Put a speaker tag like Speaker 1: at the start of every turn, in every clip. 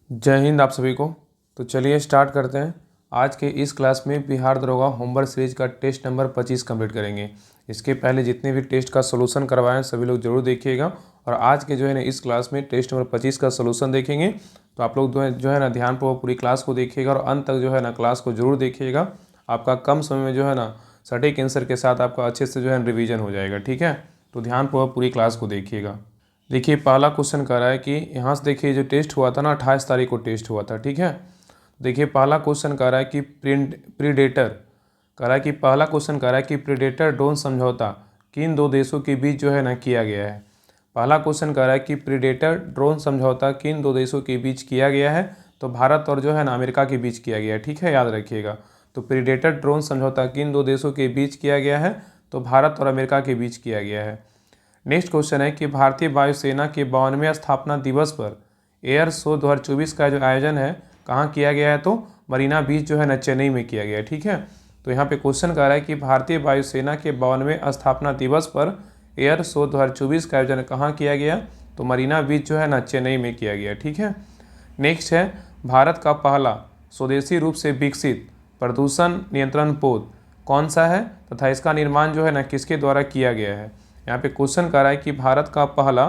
Speaker 1: जय हिंद आप सभी को। तो चलिए स्टार्ट करते हैं। आज के इस क्लास में बिहार दरोगा होमवर्क सीरीज का टेस्ट नंबर 25 कंप्लीट करेंगे। इसके पहले जितने भी टेस्ट का सोल्यूशन करवाए हैं सभी लोग जरूर देखिएगा। और आज के जो है ना इस क्लास में टेस्ट नंबर 25 का सोल्यूशन देखेंगे। तो आप लोग जो है ना ध्यानपूर्वक पूरी क्लास को देखिएगा और अंत तक जो है ना क्लास को जरूर देखिएगा। आपका कम समय में जो है ना सटीक आंसर के साथ आपका अच्छे से जो है रिवीजन हो जाएगा। ठीक है, तो ध्यानपूर्वक पूरी क्लास को देखिएगा। देखिए पहला क्वेश्चन कह रहा है कि यहाँ से देखिए जो टेस्ट हुआ था ना 28 तारीख को टेस्ट हुआ था। ठीक है, देखिए पहला क्वेश्चन कह रहा है कि प्रीडेटर कह रहा है कि पहला क्वेश्चन कह रहा है कि प्रीडेटर ड्रोन समझौता किन दो देशों के बीच जो है ना किया गया है। पहला क्वेश्चन कह रहा है कि प्रीडेटर ड्रोन समझौता किन दो देशों के बीच किया गया है। तो भारत और जो है ना अमेरिका के बीच किया गया है। ठीक है, याद रखिएगा। तो प्रीडेटर ड्रोन समझौता किन दो देशों के बीच किया गया है। तो भारत और अमेरिका के बीच किया गया है। नेक्स्ट क्वेश्चन है कि भारतीय वायुसेना के 52वें स्थापना दिवस पर एयर शो 2024 का जो आयोजन है कहाँ किया गया है। तो मरीना बीच जो है ना चेन्नई में किया गया है। ठीक है, तो यहाँ पे क्वेश्चन कर रहा है कि भारतीय वायुसेना के 52वें स्थापना दिवस पर एयर शो 2024 का आयोजन कहाँ किया गया। तो मरीना बीच जो है ना चेन्नई में किया गया। ठीक है, नेक्स्ट है भारत का पहला स्वदेशी रूप से विकसित प्रदूषण नियंत्रण पोत कौन सा है तथा इसका निर्माण जो है ना किसके द्वारा किया गया है। यहाँ पे क्वेश्चन कर रहा है कि भारत का पहला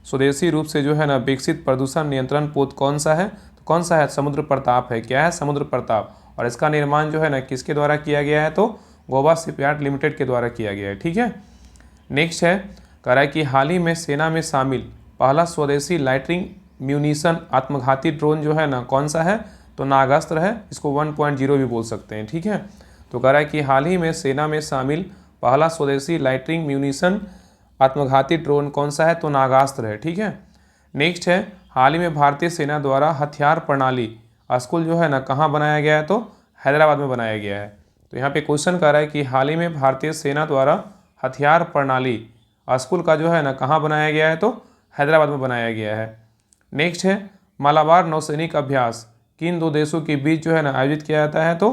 Speaker 1: स्वदेशी रूप से जो है ना विकसित प्रदूषण नियंत्रण पोत कौन सा है। तो कौन सा है, समुद्र प्रताप है। क्या है, समुद्र प्रताप। और इसका निर्माण जो है ना किसके द्वारा किया गया है। तो गोवा शिपयार्ड लिमिटेड के द्वारा किया गया है। ठीक है, नेक्स्ट है कह रहा है कि हाल ही में सेना में शामिल पहला स्वदेशी लाइटरिंग म्यूनिशन आत्मघाती ड्रोन जो है ना कौन सा है। तो नागास्त्र है, इसको 1.0 भी बोल सकते हैं। ठीक है, तो कह रहा है कि हाल ही में सेना में शामिल पहला स्वदेशी लाइटरिंग म्यूनिशन आत्मघाती ड्रोन कौन सा है। तो नागास्त्र है। ठीक है, नेक्स्ट है हाल ही में भारतीय सेना द्वारा हथियार प्रणाली स्कूल जो है ना कहाँ बनाया गया है। तो हैदराबाद में बनाया गया है। तो यहाँ पे क्वेश्चन कर रहा है कि हाल ही में भारतीय सेना द्वारा हथियार प्रणाली स्कूल का जो है ना कहाँ बनाया गया है। तो हैदराबाद में बनाया गया है। नेक्स्ट है मालाबार नौसैनिक अभ्यास किन दो देशों के बीच जो है ना आयोजित किया जाता है। तो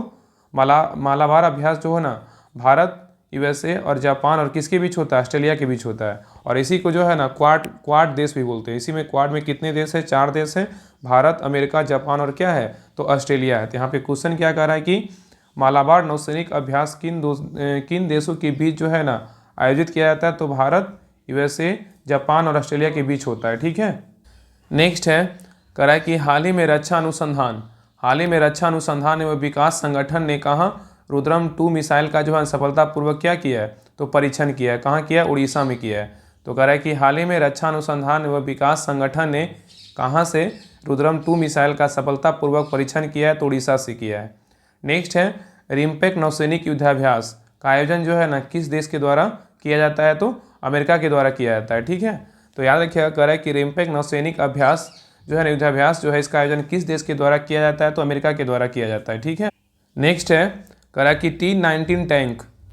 Speaker 1: मालाबार अभ्यास जो है ना भारत यूएसए और जापान और किसके बीच होता है, ऑस्ट्रेलिया के बीच होता है। और इसी को जो है ना क्वाड देश भी बोलते हैं। इसी में क्वाड में कितने देश हैं, 4 देश हैं, भारत, अमेरिका, जापान और क्या है तो ऑस्ट्रेलिया है। तो यहाँ पे क्वेश्चन क्या कह रहा है कि मालाबार नौसैनिक अभ्यास किन देशों के बीच जो है ना आयोजित किया जाता है। तो भारत, यूएसए, जापान और ऑस्ट्रेलिया के बीच होता है। ठीक है, नेक्स्ट है कह रहा है कि हाल ही में रक्षा अनुसंधान एवं विकास संगठन ने कहा रुद्रम 2 मिसाइल का जो है सफलतापूर्वक क्या किया है। तो परीक्षण किया है। कहाँ किया है, उड़ीसा में किया है। तो कह रहा है कि हाल ही में रक्षा अनुसंधान एवं विकास संगठन ने कहाँ से रुद्रम 2 मिसाइल का सफलतापूर्वक परीक्षण किया है। तो उड़ीसा से किया है। नेक्स्ट है रिम्पेक नौसैनिक युद्धाभ्यास का आयोजन जो है ना किस देश के द्वारा किया जाता है। तो अमेरिका के द्वारा किया जाता है। ठीक है, तो याद रखिएगा कह रहा है कि रिम्पेक नौसैनिक अभ्यास जो है ना युद्धाभ्यास जो है इसका आयोजन किस देश के द्वारा किया जाता है। तो अमेरिका के द्वारा किया जाता है। ठीक है, नेक्स्ट है कह रहा है कि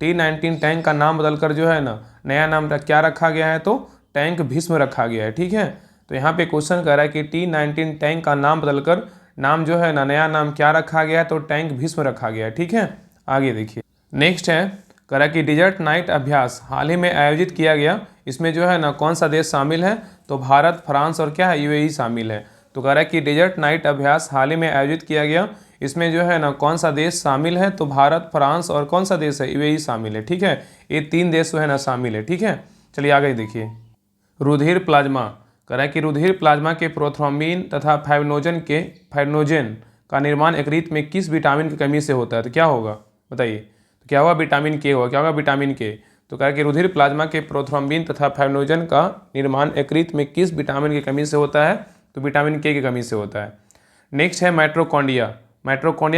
Speaker 1: T-19 टैंक का नाम बदलकर जो है ना नया नाम क्या रखा गया है। तो टैंक भीष्म रखा गया है। ठीक है, तो यहाँ पे क्वेश्चन कह रहा है कि T-19 टैंक का नाम बदलकर नाम जो है ना नया नाम क्या रखा गया है। तो टैंक भीष्म रखा गया है। ठीक है, आगे देखिए। नेक्स्ट है कह रहा है कि डिजर्ट नाइट अभ्यास हाल ही में आयोजित किया गया, इसमें जो है ना कौन सा देश शामिल है। तो भारत, फ्रांस और क्या है यूएई शामिल है। तो कह रहा है कि डिजर्ट नाइट अभ्यास हाल ही में आयोजित किया गया, इसमें जो है ना कौन सा देश शामिल है। तो भारत, फ्रांस और कौन सा देश है, यूएई शामिल है। ठीक है, ये 3 देश जो है ना शामिल है। ठीक है, चलिए आगे देखिए। रुधिर प्लाज्मा कह रहा है कि रुधिर प्लाज्मा के प्रोथ्रोम्बिन तथा फाइब्रिनोजेन का निर्माण यकृत में किस विटामिन की कमी से होता है। तो क्या होगा बताइए। तो क्या होगा, विटामिन के होगा। क्या होगा, विटामिन के। तो कह रहा है कि रुधिर प्लाज्मा के प्रोथ्रोम्बिन तथा फाइब्रिनोजेन का निर्माण यकृत में किस विटामिन की कमी से होता है। तो विटामिन के की कमी से होता है। नेक्स्ट है माइटोकॉन्ड्रिया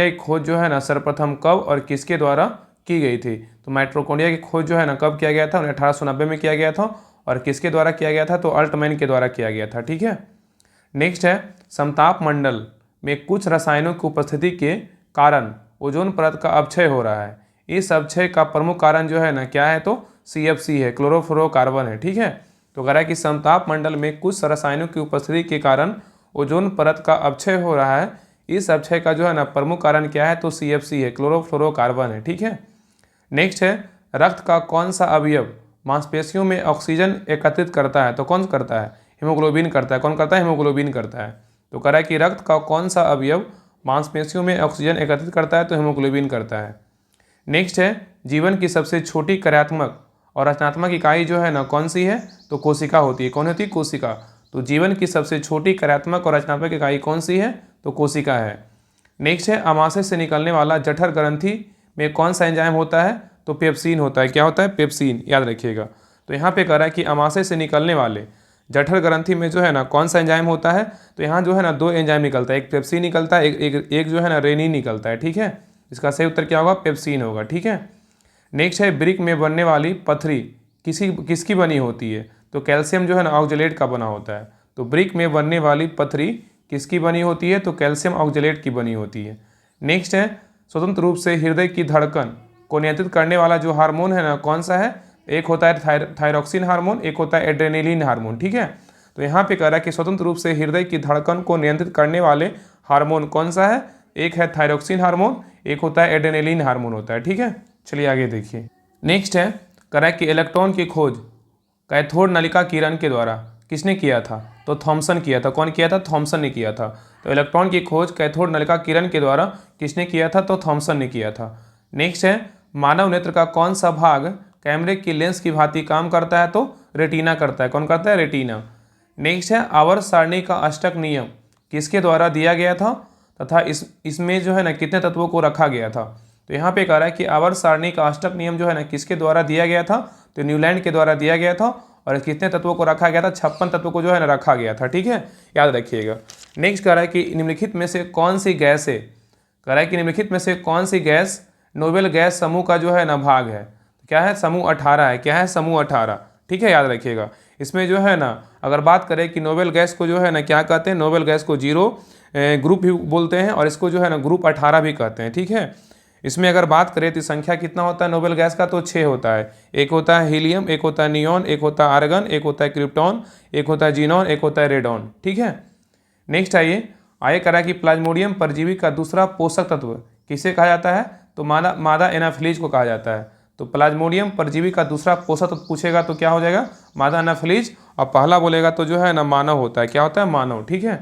Speaker 1: की खोज जो है ना सर्वप्रथम कब और किसके द्वारा की गई थी। तो माइटोकॉन्ड्रिया की खोज जो है ना कब किया गया था, 1890 में किया गया था। और किसके द्वारा किया गया था। तो अल्टमैन के द्वारा किया गया था। ठीक है, नेक्स्ट है समताप मंडल में कुछ रसायनों की उपस्थिति के कारण ओजोन परत का अपक्षय हो रहा है। इस अपक्षय का प्रमुख कारण जो है ना क्या है। तो CFC है, क्लोरोफ्लोरोकार्बन है। ठीक है, तो कह रहा है कि समताप मंडल में कुछ रसायनों की उपस्थिति के कारण ओजोन परत का अपक्षय हो रहा है। इस अपक्षय का जो है ना प्रमुख कारण क्या है। तो CFC है, क्लोरोफ्लोरोकार्बन है। ठीक है, नेक्स्ट है रक्त का कौन सा अवयव मांसपेशियों में ऑक्सीजन एकत्रित करता है। तो कौन करता है, हीमोग्लोबिन करता है। कौन करता है, हीमोग्लोबिन करता है। तो कह रहा है कि रक्त का कौन सा अवयव मांसपेशियों में ऑक्सीजन एकत्रित करता है, तो हीमोग्लोबिन करता है। नेक्स्ट है जीवन की सबसे छोटी कार्यात्मक और रचनात्मक इकाई जो है ना कौन सी है, तो कोशिका होती है। कौन होती है? कोशिका। तो जीवन की सबसे छोटी कार्यात्मक और रचनात्मक इकाई कौन सी है, तो कोशिका है। नेक्स्ट है अमाशय से निकलने वाला जठर ग्रंथि में कौन सा एंजाइम होता है, तो पेप्सिन होता है। क्या होता है? पेप्सिन, याद रखिएगा। तो यहाँ पे कह रहा है कि अमाशय से निकलने वाले जठर ग्रंथि में जो है ना कौन सा एंजाइम होता है, तो यहाँ जो है ना 2 एंजाइम निकलता है, एक पेप्सिन निकलता है, एक जो है ना रेनिन निकलता है। ठीक है, इसका सही उत्तर क्या होगा? पेप्सिन होगा। ठीक है। नेक्स्ट है ब्रिक में बनने वाली पथरी किसकी बनी होती है, तो कैल्शियम जो है ना ऑक्जेलेट का बना होता है। तो ब्रिक में बनने वाली पथरी किसकी बनी होती है, तो कैल्शियम ऑक्जेलेट की बनी होती है। नेक्स्ट है स्वतंत्र रूप से हृदय की धड़कन को नियंत्रित करने वाला जो हार्मोन है ना कौन सा है, एक होता है थायरॉक्सिन हार्मोन, एक होता है एड्रेनलिन हार्मोन। ठीक है, तो यहाँ पे कह रहा है कि स्वतंत्र रूप से हृदय की धड़कन को नियंत्रित करने वाले हार्मोन कौन सा है, एक है थायरॉक्सिन हार्मोन, एक होता है एड्रेनलिन हार्मोन होता है। ठीक है, चलिए आगे देखिए। नेक्स्ट है कह रहा है कि इलेक्ट्रॉन की खोज कैथोड नलिका किरण के द्वारा किसने किया था, तो थॉमसन किया था। कौन किया था? थॉमसन ने किया था। तो इलेक्ट्रॉन की खोज कैथोड नलिका किरण के द्वारा किसने किया था, तो थॉमसन ने किया था। नेक्स्ट है मानव नेत्र का कौन सा भाग कैमरे की लेंस की भांति काम करता है, तो रेटिना करता है। कौन करता है? रेटिना। नेक्स्ट है आवर्त सारणी का अष्टक नियम किसके द्वारा दिया गया था तथा इसमें जो है ना कितने तत्वों को रखा गया था। तो यहाँ पे कह रहा है कि आवर्त सारणी का अष्टक नियम जो है ना किसके द्वारा दिया गया था, तो न्यूलैंड के द्वारा दिया गया था। और कितने तत्वों को रखा गया था? 56 तत्वों को जो है ना रखा गया था। ठीक है, याद रखिएगा। नेक्स्ट कह रहा है कि निम्नलिखित में से कौन सी गैस है, कह रहा है कि निम्नलिखित में से कौन सी गैस नोबेल गैस समूह का जो है ना भाग है, क्या है? समूह 18 है। क्या है? समूह 18। ठीक है, याद रखिएगा। इसमें जो है ना अगर बात करें कि नोबेल गैस को जो है ना क्या कहते हैं, नोबेल गैस को 0 ग्रुप भी बोलते हैं और इसको जो है ना ग्रुप 18 भी कहते हैं। ठीक है, इसमें अगर बात करें तो संख्या कितना होता है नोबेल गैस का, तो 6 होता है। एक होता है हीलियम, एक होता है नियॉन, एक होता है आर्गन, एक होता है क्रिप्टॉन, एक होता है जीनॉन, एक होता है रेडॉन। ठीक है, नेक्स्ट आइए करा कि प्लाज्मोडियम परजीवी का दूसरा पोषक तत्व किसे कहा जाता है, तो मादा एनाफिलीज को कहा जाता है। तो प्लाज्मोडियम परजीवी का दूसरा पोषक तत्व पूछेगा तो क्या हो जाएगा? मादा एनाफिलीज, और पहला बोलेगा तो जो है ना मानव होता है। क्या होता है? मानव। ठीक है,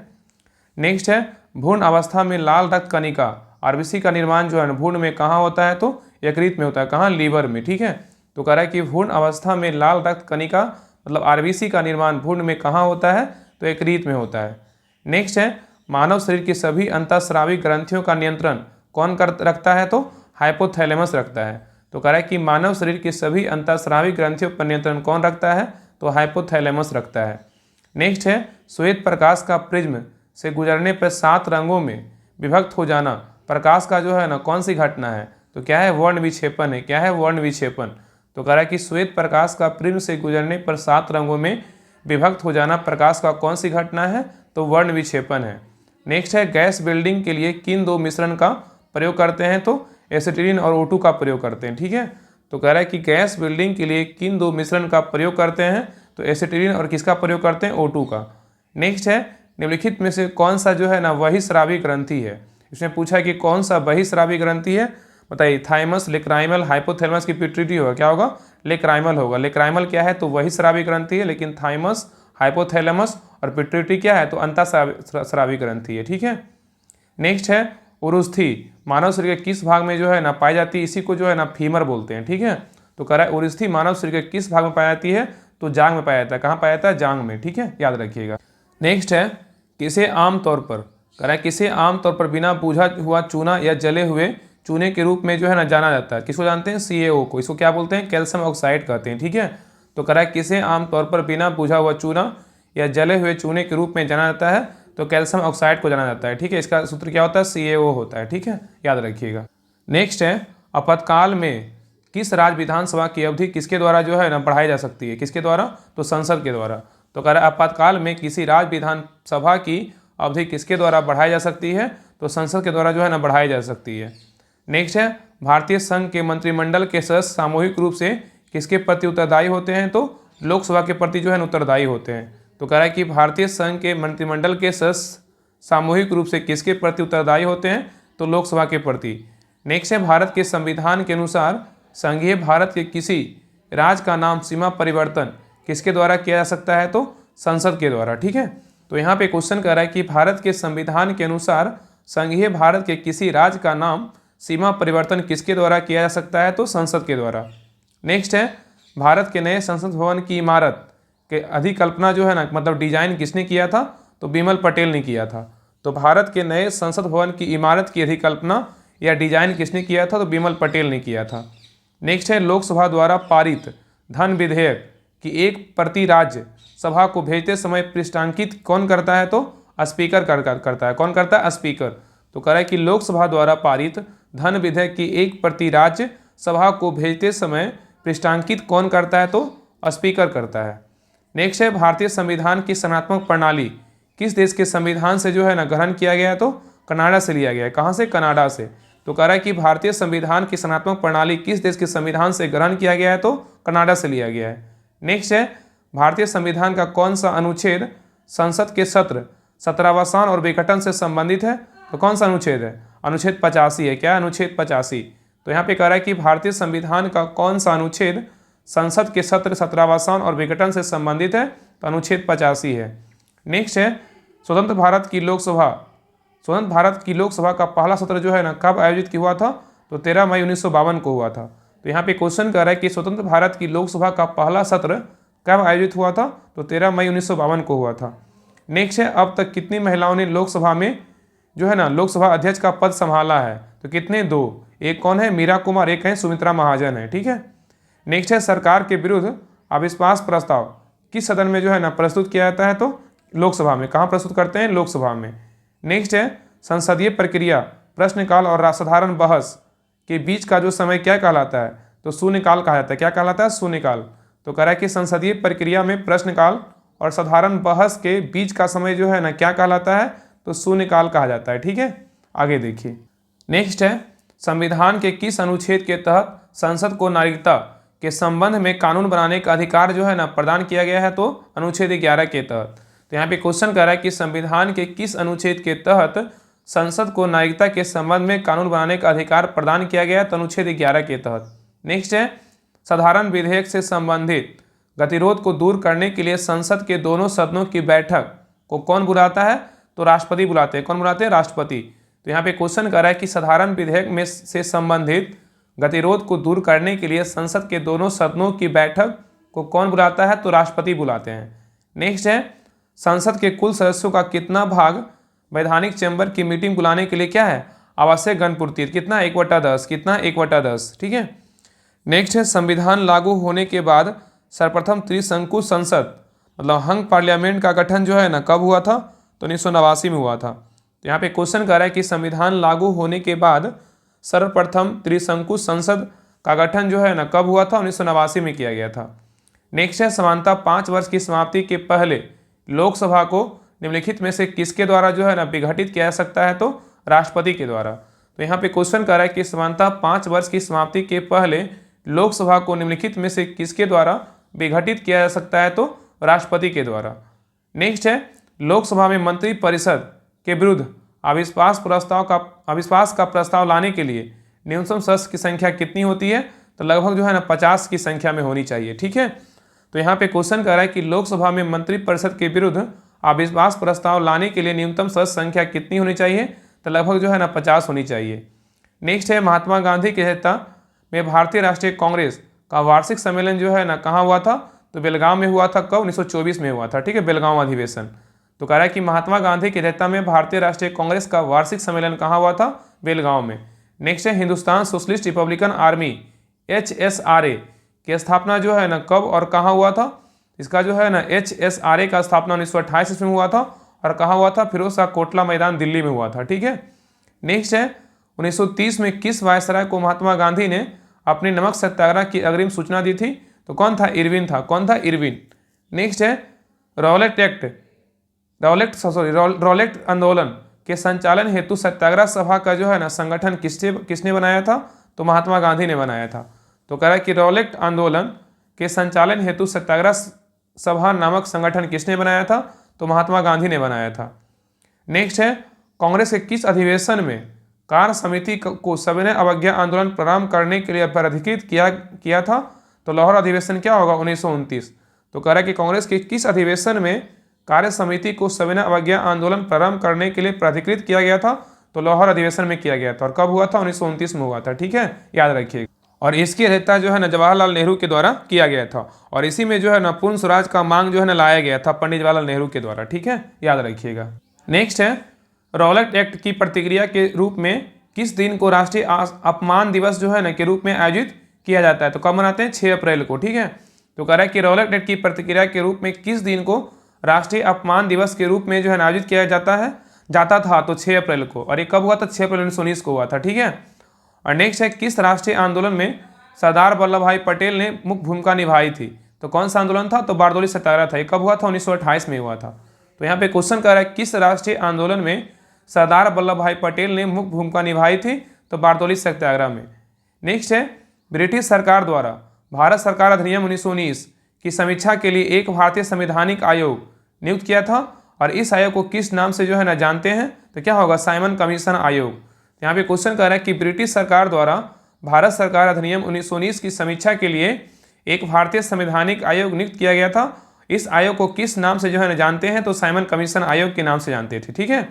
Speaker 1: नेक्स्ट है भ्रूण अवस्था में लाल रक्त कणिका आरबीसी का निर्माण जो है ना भ्रूण में कहाँ होता है, तो यकृत में होता है। कहाँ? लीवर में। ठीक है, तो कह रहा है कि भ्रूण अवस्था में लाल रक्त कणिका मतलब आरबीसी का निर्माण भ्रूण में कहाँ होता है, तो यकृत में होता है। नेक्स्ट है मानव शरीर की सभी अंतःस्रावी ग्रंथियों का नियंत्रण कौन रखता है, तो हाइपोथैलेमस रखता है। तो कह रहा है कि मानव शरीर की सभी अंतःस्रावी ग्रंथियों पर नियंत्रण कौन रखता है, तो हाइपोथैलेमस रखता है। नेक्स्ट है श्वेत प्रकाश का प्रिज्म से गुजरने पर 7 रंगों में विभक्त हो जाना प्रकाश का जो है ना कौन सी घटना है, तो क्या है? वर्ण विक्षेपण है। क्या है? वर्ण विक्षेपण। तो कह रहा है कि श्वेत प्रकाश का प्रिज्म से गुजरने पर 7 रंगों में विभक्त हो जाना प्रकाश का कौन सी घटना है, तो वर्ण विक्षेपण है। नेक्स्ट है गैस बिल्डिंग के लिए किन 2 मिश्रण का प्रयोग करते हैं, तो एसिटिलीन और O2 का प्रयोग करते हैं। ठीक है, तो कह रहा है कि गैस बिल्डिंग के लिए किन 2 मिश्रण का प्रयोग करते हैं, तो एसिटिलीन और किसका प्रयोग करते हैं? O2 का। नेक्स्ट है निम्नलिखित में से कौन सा जो है ना बहिस्रावी ग्रंथि है, इसमें पूछा है कि कौन सा बहिस्रावी ग्रंथि है, बताइए। थाइमस, लेक्राइमल, हाइपोथैलेमस की पिट्यूटरी होगा। क्या होगा? लेक्राइमल होगा। लेक्राइमल क्या है, तो बहिस्रावी ग्रंथि है, लेकिन थाइमस, हाइपोथैलेमस और पिट्यूटरी क्या है, तो अंतःस्रावी ग्रंथि है। ठीक है, नेक्स्ट है उरुस्थि मानव शरीर के किस भाग में जो है ना पाई जाती है, इसी को जो है ना फीमर बोलते हैं। ठीक है, तो कह रहा है उरुस्थि मानव शरीर के किस भाग में पाई जाती है, तो जांग में पाया जाता है। कहाँ पाया जाता है? जांग में। ठीक है, याद रखिएगा। नेक्स्ट है किसे आमतौर पर, कह रहा है किसे आमतौर पर बिना बूझा हुआ चूना या जले हुए चूने के रूप में जो है ना जाना जाता है। किसको जानते हैं? CaO को। इसको क्या बोलते हैं? कैल्शियम ऑक्साइड कहते हैं। ठीक है, तो कह रहा है किसे आमतौर पर बिना बूझा हुआ चूना या जले हुए चूने के रूप में जाना जाता है, तो कैल्शियम ऑक्साइड को जाना जाता है। ठीक है, इसका सूत्र क्या होता है? CaO होता है। ठीक है, याद रखिएगा। नेक्स्ट है आपातकाल में किस राज्य विधानसभा की अवधि किसके द्वारा जो है ना बढ़ाई जा सकती है, किसके द्वारा, तो संसद के द्वारा। तो कह रहा है आपातकाल में किसी राज्य विधानसभा की अवधि किसके द्वारा बढ़ाई जा सकती है, तो संसद के द्वारा जो है ना बढ़ाई जा सकती है। नेक्स्ट है भारतीय संघ के मंत्रिमंडल के सदस्य सामूहिक रूप से किसके प्रति उत्तरदायी होते हैं, तो लोकसभा के प्रति जो है ना उत्तरदायी होते हैं। तो कह रहा है कि भारतीय संघ के मंत्रिमंडल के सदस्य सामूहिक रूप से किसके प्रति उत्तरदायी होते हैं, तो लोकसभा के प्रति। नेक्स्ट है भारत के संविधान के अनुसार संघीय भारत के किसी राज्य का नाम सीमा परिवर्तन किसके द्वारा किया जा सकता है, तो संसद के द्वारा। ठीक है, तो यहाँ पे क्वेश्चन कर रहा है कि भारत के संविधान के अनुसार संघीय भारत के किसी राज्य का नाम सीमा परिवर्तन किसके द्वारा किया जा सकता है? तो संसद के द्वारा। नेक्स्ट है, भारत के नए संसद भवन की इमारत के अधिकल्पना जो है ना, मतलब डिजाइन किसने किया था? तो बिमल पटेल ने किया था। तो भारत के नए संसद भवन की इमारत की अधिकल्पना या डिजाइन किसने किया था? तो बिमल पटेल ने किया था। नेक्स्ट है, लोकसभा द्वारा पारित धन विधेयक की एक प्रति राज्य सभा को भेजते समय पृष्ठांकित कौन करता है? तो स्पीकर करता है। कौन करता है? स्पीकर। तो कह रहा है कि लोकसभा द्वारा पारित धन विधेयक की एक प्रति राज्य सभा को भेजते समय पृष्ठांकित कौन करता है? तो स्पीकर करता है। नेक्स्ट है, भारतीय संविधान की संरचनात्मक प्रणाली किस देश के संविधान से जो है ना ग्रहण किया गया है? तो कनाडा से लिया गया है। कहाँ से? कनाडा से। तो कह रहा है कि भारतीय संविधान की संरचनात्मक प्रणाली किस देश के संविधान से ग्रहण किया गया है? तो कनाडा से लिया गया है। नेक्स्ट है, भारतीय संविधान का कौन सा अनुच्छेद संसद के सत्र सत्रावसान और विघटन से संबंधित है? तो कौन सा अनुच्छेद है? अनुच्छेद 85 है। क्या? अनुच्छेद 85। तो यहाँ पे कह रहा है कि भारतीय संविधान का कौन सा अनुच्छेद संसद के सत्र सत्रावसान और विघटन से संबंधित है? तो अनुच्छेद 85 है। नेक्स्ट है, स्वतंत्र भारत की लोकसभा का पहला सत्र जो है ना कब आयोजित हुआ था? तो 13 मई 1952 को हुआ था। तो यहाँ पे क्वेश्चन कर रहा है कि स्वतंत्र भारत की लोकसभा का पहला सत्र कब आयोजित हुआ था? तो 13 मई 1952 को हुआ था। नेक्स्ट है, अब तक कितनी महिलाओं ने लोकसभा में जो है ना लोकसभा अध्यक्ष का पद संभाला है? तो कितने? 2। एक कौन है? मीरा कुमार, एक है सुमित्रा महाजन है। ठीक है। नेक्स्ट है, सरकार के विरुद्ध अविश्वास प्रस्ताव किस सदन में जो है ना प्रस्तुत किया जाता है? तो लोकसभा में। कहाँ प्रस्तुत करते हैं? लोकसभा में। नेक्स्ट है, संसदीय प्रक्रिया प्रश्नकाल और साधारण बहस के बीच का जो समय क्या कहलाता है? तो शून्यकाल कहा जाता है। क्या कहलाता है? शून्यकाल। तो कह रहा है कि संसदीय प्रक्रिया में प्रश्नकाल और साधारण बहस के बीच का समय जो है ना क्या कहलाता है? तो शून्यकाल कहा जाता है। ठीक है, आगे देखिए। नेक्स्ट है, संविधान के किस अनुच्छेद के तहत संसद को नागरिकता के संबंध में कानून बनाने का अधिकार जो है ना प्रदान किया गया है? तो अनुच्छेद 11 के तहत। तो यहाँ पे क्वेश्चन कर रहा है कि संविधान के किस अनुच्छेद के तहत संसद को नागरिकता के संबंध में कानून बनाने का अधिकार प्रदान किया गया है? तो अनुच्छेद 11 के तहत। नेक्स्ट है, साधारण विधेयक से संबंधित गतिरोध को दूर करने के लिए संसद के दोनों सदनों की बैठक को कौन बुलाता है? तो राष्ट्रपति बुलाते हैं। कौन बुलाते हैं? राष्ट्रपति। तो यहाँ पे क्वेश्चन कर रहा है कि साधारण विधेयक में से संबंधित गतिरोध को दूर करने के लिए संसद के दोनों सदनों की बैठक को कौन बुलाता है? तो राष्ट्रपति बुलाते हैं। नेक्स्ट है, संसद के कुल सदस्यों का कितना भाग वैधानिक चैम्बर की मीटिंग बुलाने के लिए क्या है? आवश्यक गणपूर्ति। कितना? 1/10। कितना? 1/10। ठीक है। नेक्स्ट है, संविधान लागू होने के बाद सर्वप्रथम त्रिशंकु संसद मतलब हंग पार्लियामेंट का गठन जो है ना कब हुआ था? तो 1989 में हुआ था। तो यहाँ पे क्वेश्चन कर रहा है कि संविधान लागू होने के बाद सर्वप्रथम त्रिशंकु संसद का गठन जो है ना कब हुआ था? 1989 में किया गया था। नेक्स्ट है, समानता 5 वर्ष की समाप्ति के पहले लोकसभा को निम्नलिखित में से किसके द्वारा जो है ना विघटित किया जा सकता है? तो राष्ट्रपति के द्वारा। तो यहाँ पे क्वेश्चन कर रहा है कि समानता 5 वर्ष की समाप्ति के पहले लोकसभा को निम्नलिखित में से किसके द्वारा विघटित किया जा सकता है? तो राष्ट्रपति के द्वारा। नेक्स्ट है, लोकसभा में मंत्री परिषद के विरुद्ध अविश्वास का प्रस्ताव लाने के लिए न्यूनतम सदस्य की संख्या कितनी होती है? तो लगभग जो है ना 50 की संख्या में होनी चाहिए। ठीक है। तो यहाँ पे क्वेश्चन कर रहा है कि लोकसभा में मंत्री परिषद के विरुद्ध अविश्वास प्रस्ताव लाने के लिए न्यूनतम सदस्य संख्या कितनी होनी चाहिए? तो लगभग जो है ना 50 होनी चाहिए। नेक्स्ट है, महात्मा गांधी की अध्यक्षता में भारतीय राष्ट्रीय कांग्रेस का वार्षिक सम्मेलन जो है ना कहाँ हुआ था? तो बेलगांव में हुआ था। कब? 1924 में हुआ था। ठीक है, बेलगांव अधिवेशन। तो कह रहा है कि महात्मा गांधी की अध्यक्षता में भारतीय राष्ट्रीय कांग्रेस का वार्षिक सम्मेलन कहाँ हुआ था? बेलगांव में। नेक्स्ट है, Hindustan socialist Republican army HSRA की स्थापना जो है ना कब और कहाँ हुआ था? इसका जो है ना HSRA का स्थापना 1928 ईस्वी में हुआ था। और कहाँ हुआ था? फिरोज शाह कोटला मैदान, दिल्ली में हुआ था। ठीक है। नेक्स्ट है, 1930 में किस वायसराय को महात्मा गांधी ने अपने नमक सत्याग्रह की अग्रिम सूचना दी थी? तो कौन था? इरविन था। कौन था? इरविन। नेक्स्ट है, रॉलेट आंदोलन के संचालन हेतु सत्याग्रह सभा का जो है ना संगठन किसने बनाया था? तो महात्मा गांधी ने बनाया था। तो कह रहा है कि रॉलेट आंदोलन के संचालन हेतु सत्याग्रह सभा नामक संगठन किसने बनाया था? तो महात्मा गांधी ने बनाया था। नेक्स्ट है, कांग्रेस के किस अधिवेशन में कार्य समिति को सविनय अवज्ञा आंदोलन प्रारंभ करने के लिए प्राधिकृत किया था? तो लाहौर अधिवेशन क्या होगा? 1929। तो कह रहा है कि कांग्रेस के किस अधिवेशन में कार्य समिति को सविनय अवज्ञा आंदोलन प्रारंभ करने के लिए प्राधिकृत किया गया था? तो लाहौर अधिवेशन में किया गया था। और कब हुआ था? 1929 में हुआ था। ठीक है, याद रखिएगा। और इसकी अध्यक्षता जो है ना जवाहरलाल नेहरू के द्वारा किया गया था। और इसी में जो है ना पूर्ण स्वराज का मांग जो है ना लाया गया था पंडित जवाहरलाल नेहरू के द्वारा। ठीक है, याद रखिएगा। नेक्स्ट है, रॉलेट एक्ट की प्रतिक्रिया के रूप में किस दिन को राष्ट्रीय अपमान दिवस जो है ना के रूप में आयोजित किया जाता है? तो कब मनाते हैं? 6 अप्रैल को। ठीक है, तो कह रहा है कि रॉलेट एक्ट की प्रतिक्रिया के रूप में किस दिन को राष्ट्रीय अपमान दिवस के रूप में जो है आयोजित किया जाता था? तो 6 अप्रैल को। और ये कब हुआ था? 6 अप्रैल 1919 को हुआ था। ठीक है, और नेक्स्ट है, किस राष्ट्रीय आंदोलन में सरदार वल्लभ भाई पटेल ने मुख्य भूमिका निभाई थी? तो कौन सा आंदोलन था? तो बारदोली सत्याग्रह था। ये कब हुआ था? 1928 में हुआ था। तो यहाँ पे क्वेश्चन कर रहा है किस राष्ट्रीय आंदोलन में सरदार वल्लभ भाई पटेल ने मुख्य भूमिका निभाई थी? तो बारदोली सत्याग्रह में। नेक्स्ट है, ब्रिटिश सरकार द्वारा भारत सरकार अधिनियम 1919 की समीक्षा के लिए एक भारतीय संवैधानिक आयोग नियुक्त किया था, और इस आयोग को किस नाम से जो है ना जानते हैं? तो क्या होगा? साइमन कमीशन आयोग। यहाँ पे क्वेश्चन कर रहा है कि ब्रिटिश सरकार द्वारा भारत सरकार अधिनियम 1919 की समीक्षा के लिए एक भारतीय संवैधानिक आयोग नियुक्त किया गया था। इस आयोग को किस नाम से जो है ना जानते हैं? तो साइमन कमीशन आयोग के नाम से जानते थे। ठीक है,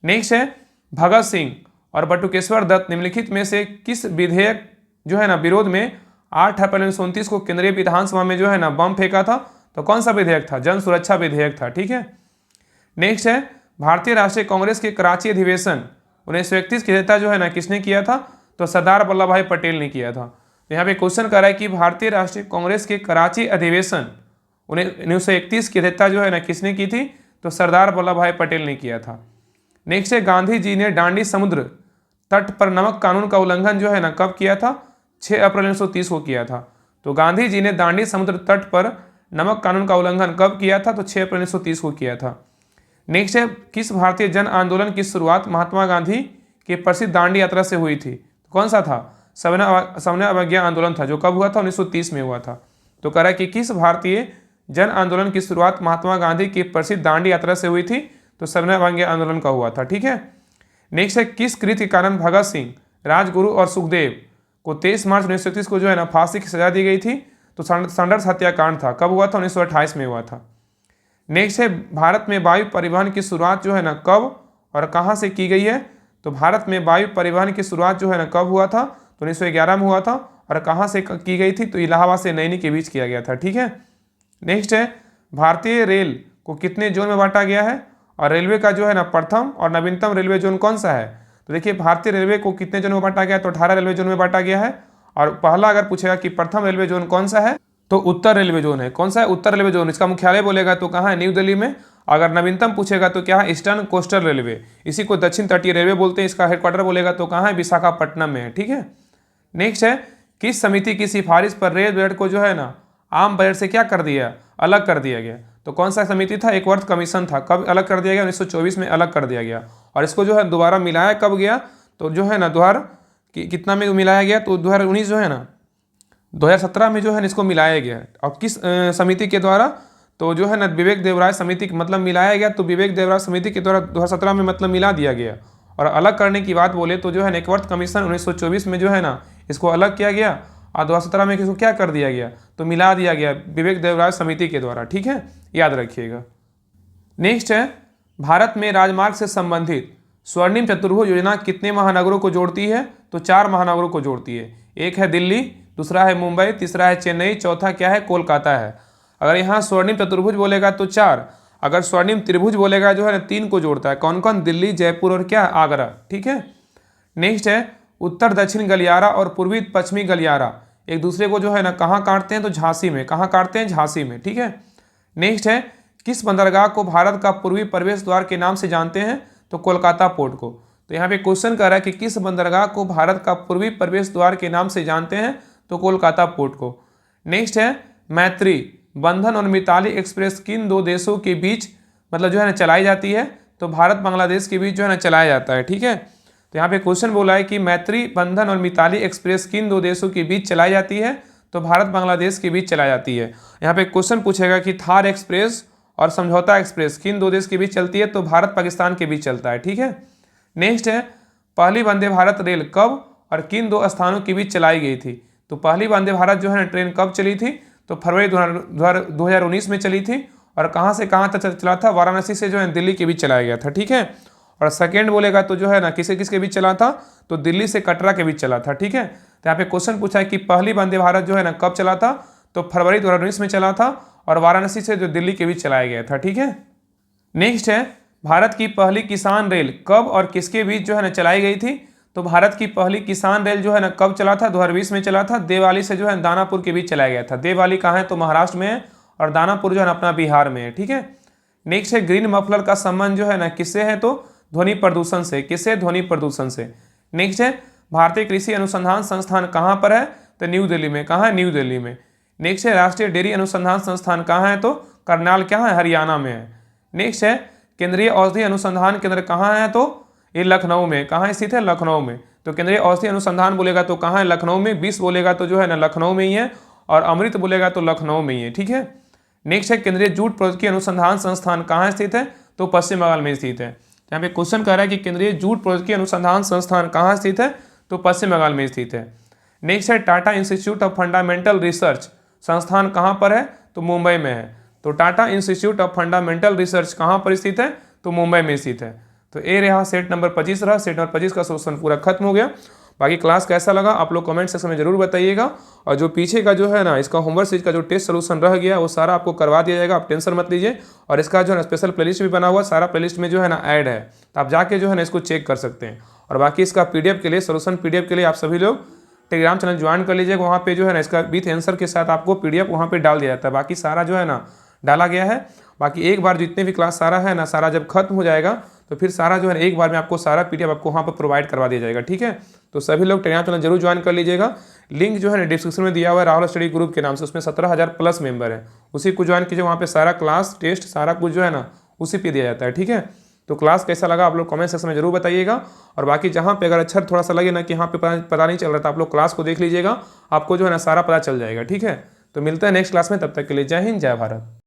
Speaker 1: नेक्स्ट है, भगत सिंह और बटुकेश्वर दत्त निम्नलिखित में से किस विधेयक जो है ना विरोध में 8 अप्रैल 1929 को केंद्रीय विधानसभा में जो है ना बम फेंका था? तो कौन सा विधेयक था? जन सुरक्षा विधेयक था। ठीक है, नेक्स्ट है, भारतीय राष्ट्रीय कांग्रेस के कराची अधिवेशन 1931 की अध्यक्षता जो है ना किसने किया था? तो सरदार वल्लभ भाई पटेल ने किया था। तो यहाँ पे क्वेश्चन कर रहा है कि भारतीय राष्ट्रीय कांग्रेस के कराची अधिवेशन 1931 की अध्यक्षता जो है ना किसने की थी? तो सरदार वल्लभ भाई पटेल ने किया था। नेक्स्ट है, गांधी जी ने दांडी समुद्र तट पर नमक कानून का उल्लंघन जो है ना कब किया था? 6 अप्रैल 1930 को किया था। तो गांधी जी ने दांडी समुद्र तट पर नमक कानून का उल्लंघन कब किया था? तो 6 अप्रैल 1930 को किया था। नेक्स्ट है, किस भारतीय जन आंदोलन की शुरुआत महात्मा गांधी के प्रसिद्ध दांडी यात्रा से हुई थी? तो कौन सा था? सविनय अवज्ञा आंदोलन था, जो कब हुआ था? 1930 में हुआ था। तो कह रहा है कि किस भारतीय जन आंदोलन की शुरुआत महात्मा गांधी की प्रसिद्ध दांडी यात्रा से हुई थी? तो सविनय अवज्ञा आंदोलन का हुआ था। ठीक है, नेक्स्ट है, किस कृत्य के कारण भगत सिंह, राजगुरु और सुखदेव को 23 मार्च 1931 को जो है ना फांसी की सजा दी गई थी? तो सैंडर्स हत्याकांड था। कब हुआ था? 1928 में हुआ था। नेक्स्ट है, भारत में वायु परिवहन की शुरुआत जो है ना कब और कहाँ से की गई है? तो भारत में वायु परिवहन की शुरुआत जो है ना कब हुआ था? तो 1911 में हुआ था। और कहाँ से की गई थी? तो इलाहाबाद से नैनी के बीच किया गया था। ठीक है, नेक्स्ट है, भारतीय रेल को कितने जोन में बांटा गया है? और रेलवे का जो है ना प्रथम और नवीनतम रेलवे जोन कौन सा है? तो देखिए, भारतीय रेलवे को कितने जोन में बांटा गया? तो 18 रेलवे जोन में बांटा गया है। और पहला अगर पूछेगा कि प्रथम रेलवे जोन कौन सा है, तो उत्तर रेलवे जोन है। कौन सा है? उत्तर रेलवे जोन। इसका मुख्यालय बोलेगा तो कहाँ है? न्यू दिल्ली में। अगर नवीनतम पूछेगा तो क्या है? ईस्टर्न कोस्टल रेलवे, इसी को दक्षिण तटीय रेलवे बोलते हैं। इसका हेडक्वार्टर बोलेगा तो कहाँ है? विशाखापट्टनम में है। ठीक है, नेक्स्ट है, किस समिति की सिफारिश पर रेल बजट को जो है ना आम बजट से क्या कर दिया? अलग कर दिया गया? तो कौन सा समिति था? एकवर्थ कमीशन था। कब अलग कर दिया गया? 1924 में अलग कर दिया गया। और इसको जो है दोबारा मिलाया कब गया? तो जो है ना कितना में मिलाया गया? तो 2019 जो है ना 2017 में जो है इसको मिलाया गया। और किस समिति के द्वारा? तो जो है ना विवेक देवराय समिति मतलब मिलाया गया। तो विवेक देवराय समिति के द्वारा 2017 में मतलब मिला दिया गया। और अलग करने की बात बोले तो जो है एकवर्थ कमीशन 1924 में जो है ना इसको अलग किया गया, और 2017 में इसको क्या कर दिया गया? तो मिला दिया गया विवेक देवराय समिति के द्वारा। ठीक है, याद रखिएगा। नेक्स्ट है, भारत में राजमार्ग से संबंधित स्वर्णिम चतुर्भुज योजना कितने महानगरों को जोड़ती है? तो 4 महानगरों को जोड़ती है। एक है दिल्ली, दूसरा है मुंबई, तीसरा है चेन्नई, चौथा क्या है? कोलकाता है। अगर यहाँ स्वर्णिम चतुर्भुज बोलेगा तो 4, अगर स्वर्णिम त्रिभुज बोलेगा जो है ना 3 को जोड़ता है। कौन कौन? दिल्ली, जयपुर और क्या? आगरा। ठीक है, नेक्स्ट है, उत्तर दक्षिण गलियारा और पूर्वी पश्चिमी गलियारा एक दूसरे को जो है ना कहाँ काटते हैं? तो झांसी में। कहाँ काटते हैं? झांसी में। ठीक है, नेक्स्ट है, किस बंदरगाह को भारत का पूर्वी प्रवेश द्वार के नाम से जानते हैं? तो कोलकाता पोर्ट को। तो यहाँ पे क्वेश्चन कर रहा है कि किस बंदरगाह को भारत का पूर्वी प्रवेश द्वार के नाम से जानते हैं? तो कोलकाता पोर्ट को। नेक्स्ट है, मैत्री, बंधन और मिताली एक्सप्रेस किन 2 देशों के बीच मतलब जो है ना चलाई जाती है? तो भारत बांग्लादेश के बीच जो है ना चलाया जाता है। ठीक है, तो यहाँ पे क्वेश्चन बोला है कि मैत्री, बंधन और मिताली एक्सप्रेस किन 2 देशों के बीच चलाई जाती है? तो भारत बांग्लादेश के बीच चलाई जाती है। यहाँ पे क्वेश्चन पूछेगा कि थार एक्सप्रेस और समझौता एक्सप्रेस किन 2 देश के बीच चलती है? तो भारत पाकिस्तान के बीच चलता है। ठीक है, नेक्स्ट है, पहली वंदे भारत रेल कब और किन 2 स्थानों के बीच चलाई गई थी? तो पहली वंदे भारत जो है ना ट्रेन कब चली थी? तो फरवरी 2019 में चली थी। और कहाँ से कहाँ तक चला था, वाराणसी से जो है दिल्ली के बीच चलाया गया था, ठीक है। और सेकेंड बोलेगा तो जो है ना किसके किसके बीच चला था, तो दिल्ली से कटरा के बीच चला था, ठीक है। तो यहाँ पे क्वेश्चन पूछा है कि पहली वंदे भारत जो है ना कब चला था, तो फरवरी 2019 में चला था और वाराणसी से जो दिल्ली के बीच चलाया गया था, ठीक है। नेक्स्ट है भारत की पहली किसान रेल कब और किसके बीच जो है ना चलाई गई थी, तो भारत की पहली किसान रेल जो है ना कब चला था, 2020 में चला था, देवाली से जो है दानापुर के बीच चलाया गया था। देवाली कहाँ है, तो महाराष्ट्र में है और दानापुर जो है ना अपना बिहार में है, ठीक है। नेक्स्ट है ग्रीन मफलर का संबंध जो है ना किससे है, तो ध्वनि प्रदूषण से, किससे, ध्वनि प्रदूषण से। नेक्स्ट है भारतीय कृषि अनुसंधान संस्थान कहाँ पर है, तो न्यू दिल्ली में, कहाँ है, न्यू दिल्ली में। नेक्स्ट है राष्ट्रीय डेयरी अनुसंधान संस्थान कहाँ है, तो करनाल क्या है, हरियाणा में है। नेक्स्ट है केंद्रीय औषधि अनुसंधान केंद्र कहाँ है, तो ये लखनऊ में, कहाँ स्थित है, लखनऊ में। तो केंद्रीय औषधि अनुसंधान बोलेगा तो कहाँ है, लखनऊ में। विष बोलेगा तो जो है ना लखनऊ में ही है और अमृत बोलेगा तो लखनऊ में ही है, ठीक है। नेक्स्ट है केंद्रीय जूट प्रौद्योगिकी अनुसंधान संस्थान कहाँ स्थित है, तो पश्चिम बंगाल में स्थित है। यहाँ पे क्वेश्चन कह रहा है कि केंद्रीय जूट प्रौद्योगिकी अनुसंधान संस्थान कहाँ स्थित है, तो पश्चिम बंगाल में स्थित है। नेक्स्ट है Tata institute of fundamental research संस्थान कहाँ पर है, तो मुंबई में है। तो Tata institute of fundamental research कहाँ पर स्थित है, तो मुंबई में स्थित है। तो ये रहा सेट नंबर 25 रहा। सेट नंबर 25 का सोल्यूशन पूरा खत्म हो गया। बाकी क्लास कैसा लगा आप लोग कमेंट सेक्शन में जरूर बताइएगा। और जो पीछे का जो है ना इसका होमवर्क सीरीज का जो टेस्ट सोल्यूशन रह गया वो सारा आपको करवा दिया जाएगा, आप टेंशन मत लीजिए। और इसका जो है ना स्पेशल प्लेलिस्ट भी बना हुआ, सारा प्लेलिस्ट में जो है ना ऐड है, तो आप जाके जो है ना इसको चेक कर सकते हैं। और बाकी इसका पीडीएफ के लिए, सोल्यूशन पीडीएफ के लिए आप सभी लोग टेलीग्राम चैनल ज्वाइन कर लीजिएगा। वहाँ पे जो है ना इसका विथ आंसर के साथ आपको पीडीएफ वहाँ पे डाल दिया जाता है। बाकी सारा जो है ना डाला गया है। बाकी एक बार जितने भी क्लास सारा है ना, सारा जब खत्म हो जाएगा तो फिर सारा जो है एक बार में आपको सारा पीडीएफ आपको वहाँ पर प्रोवाइड करवा दिया जाएगा, ठीक है। तो सभी लोग टेलीग्राम चैनल जरूर ज्वाइन कर लीजिएगा। लिंक जो है ना डिस्क्रिप्शन में दिया हुआ है राहुल स्टडी ग्रुप के नाम से, उसमें 17,000 प्लस मेंबर है, उसी को ज्वाइन कीजिए। वहाँ पे सारा क्लास टेस्ट सारा कुछ जो है ना उसी पे दिया जाता है, ठीक है। तो क्लास कैसा लगा आप लोग कमेंट सेक्शन में जरूर बताइएगा। और बाकी जहाँ पे अगर अच्छा थोड़ा सा लगे ना कि यहाँ पे पता नहीं चल रहा था, आप लोग क्लास को देख लीजिएगा, आपको जो है ना सारा पता चल जाएगा, ठीक है। तो मिलते हैं नेक्स्ट क्लास में, तब तक के लिए जय हिंद जय भारत।